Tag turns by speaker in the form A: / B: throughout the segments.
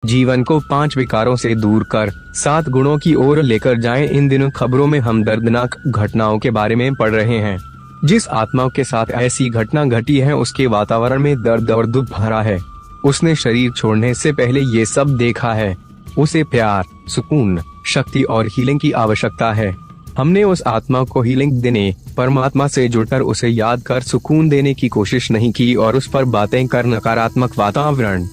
A: जीवन को 5 विकारों से दूर कर 7 गुणों की ओर लेकर जाएं। इन दिनों खबरों में हम दर्दनाक घटनाओं के बारे में पढ़ रहे हैं। जिस आत्मा के साथ ऐसी घटना घटी है उसके वातावरण में दर्द और दुख भरा है। उसने शरीर छोड़ने से पहले ये सब देखा है। उसे प्यार, सुकून, शक्ति और हीलिंग की आवश्यकता है। हमने उस आत्मा को हीलिंग देने, परमात्मा से जुड़कर उसे याद कर सुकून देने की कोशिश नहीं की और उस पर बातें कर नकारात्मक वातावरण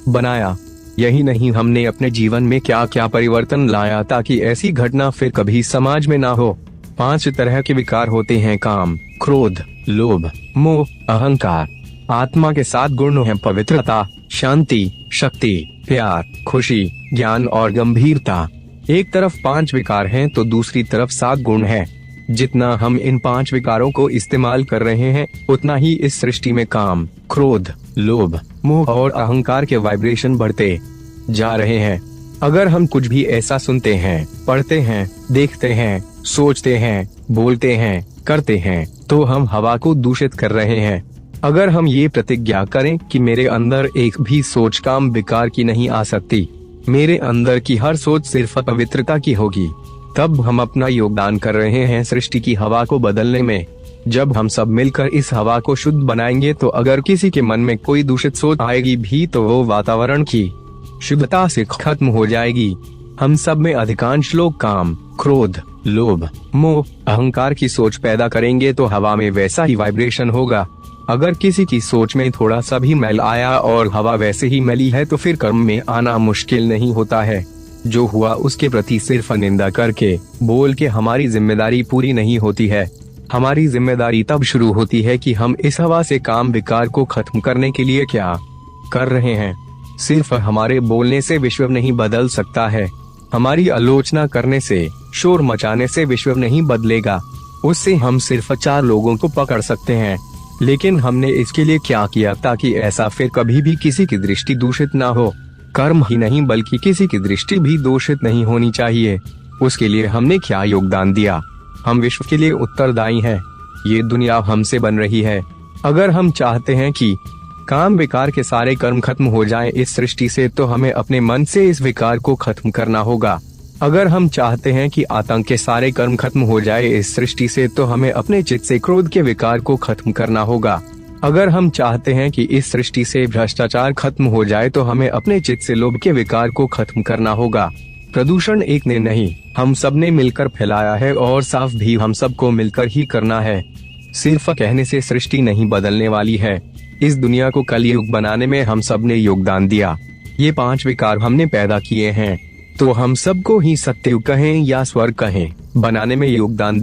A: बनाया। यही नहीं, हमने अपने जीवन में क्या क्या परिवर्तन लाया ताकि ऐसी घटना फिर कभी समाज में ना हो। 5 तरह के विकार होते हैं: काम, क्रोध, लोभ, मोह, अहंकार। आत्मा के 7 गुण हैं: पवित्रता, शांति, शक्ति, प्यार, खुशी, ज्ञान और गंभीरता। एक तरफ 5 विकार हैं तो दूसरी तरफ 7 गुण हैं। जितना हम इन 5 विकारों को इस्तेमाल कर रहे हैं उतना ही इस सृष्टि में काम, क्रोध, लोभ, मोह और अहंकार के वाइब्रेशन बढ़ते जा रहे हैं। अगर हम कुछ भी ऐसा सुनते हैं, पढ़ते हैं, देखते हैं, सोचते हैं, बोलते हैं, करते हैं तो हम हवा को दूषित कर रहे हैं। अगर हम ये प्रतिज्ञा करें कि मेरे अंदर एक भी सोच काम विकार की नहीं आ सकती, मेरे अंदर की हर सोच सिर्फ पवित्रता की होगी, तब हम अपना योगदान कर रहे हैं सृष्टि की हवा को बदलने में। जब हम सब मिलकर इस हवा को शुद्ध बनाएंगे तो अगर किसी के मन में कोई दूषित सोच आएगी भी तो वो वातावरण की शुद्धता से खत्म हो जाएगी। हम सब में अधिकांश लोग काम, क्रोध, लोभ, मोह, अहंकार की सोच पैदा करेंगे तो हवा में वैसा ही वाइब्रेशन होगा। अगर किसी की सोच में थोड़ा सा भी मैल आया और हवा वैसे ही मैली है तो फिर कर्म में आना मुश्किल नहीं होता है। जो हुआ उसके प्रति सिर्फ निंदा करके, बोल के हमारी जिम्मेदारी पूरी नहीं होती है। हमारी जिम्मेदारी तब शुरू होती है कि हम इस हवा से काम विकार को खत्म करने के लिए क्या कर रहे हैं। सिर्फ हमारे बोलने से विश्व नहीं बदल सकता है। हमारी आलोचना करने से, शोर मचाने से विश्व नहीं बदलेगा। उससे हम सिर्फ 4 लोगों को पकड़ सकते हैं। लेकिन हमने इसके लिए क्या किया ताकि ऐसा फिर कभी भी किसी की दृष्टि दूषित ना हो। कर्म ही नहीं बल्कि किसी की दृष्टि भी दूषित नहीं होनी चाहिए। उसके लिए हमने क्या योगदान दिया। हम विश्व के लिए उत्तरदायी हैं। ये दुनिया हमसे बन रही है। अगर हम चाहते हैं कि काम विकार के सारे कर्म खत्म हो जाएं इस सृष्टि से तो हमें अपने मन से इस विकार को खत्म करना होगा। अगर हम चाहते हैं कि आतंक के सारे कर्म खत्म हो जाए इस सृष्टि से तो हमें अपने चित्त से क्रोध के विकार को खत्म करना होगा। अगर हम चाहते हैं कि इस सृष्टि से भ्रष्टाचार खत्म हो जाए तो हमें अपने चित्त से लोभ के विकार को खत्म करना होगा। प्रदूषण एक ने नहीं, हम सब ने मिलकर फैलाया है और साफ भी हम सबको मिलकर ही करना है। सिर्फ कहने से सृष्टि नहीं बदलने वाली है। इस दुनिया को कलयुग बनाने में हम सब ने योगदान दिया। ये 5 विकार हमने पैदा किए हैं तो हम सबको ही सत्ययुग कहें या स्वर्ग कहें, बनाने में योगदान